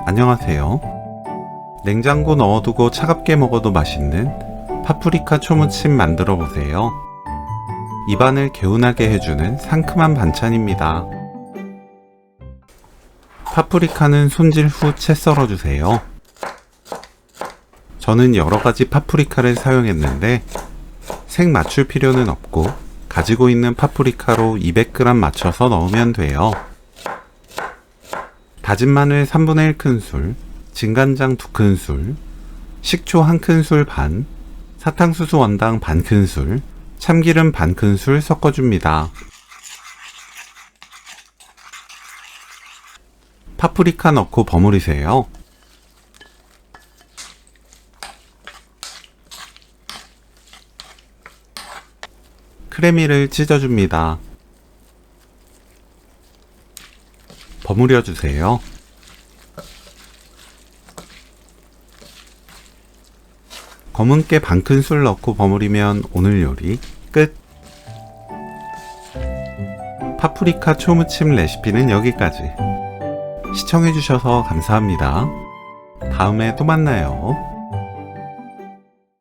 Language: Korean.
안녕하세요. 냉장고 넣어두고 차갑게 먹어도 맛있는 파프리카 초무침 만들어 보세요. 입안을 개운하게 해주는 상큼한 반찬입니다. 파프리카는 손질 후 채 썰어주세요. 저는 여러가지 파프리카를 사용했는데 색 맞출 필요는 없고 가지고 있는 파프리카로 200g 맞춰서 넣으면 돼요. 다진 마늘 3분의 1큰술, 진간장 2큰술, 식초 1큰술 반, 사탕수수 원당 반큰술, 참기름 반큰술 섞어줍니다. 파프리카 넣고 버무리세요. 크래미를 찢어줍니다. 버무려주세요. 검은깨 반큰술 넣고 버무리면 오늘 요리 끝! 파프리카 초무침 레시피는 여기까지. 시청해주셔서 감사합니다. 다음에 또 만나요.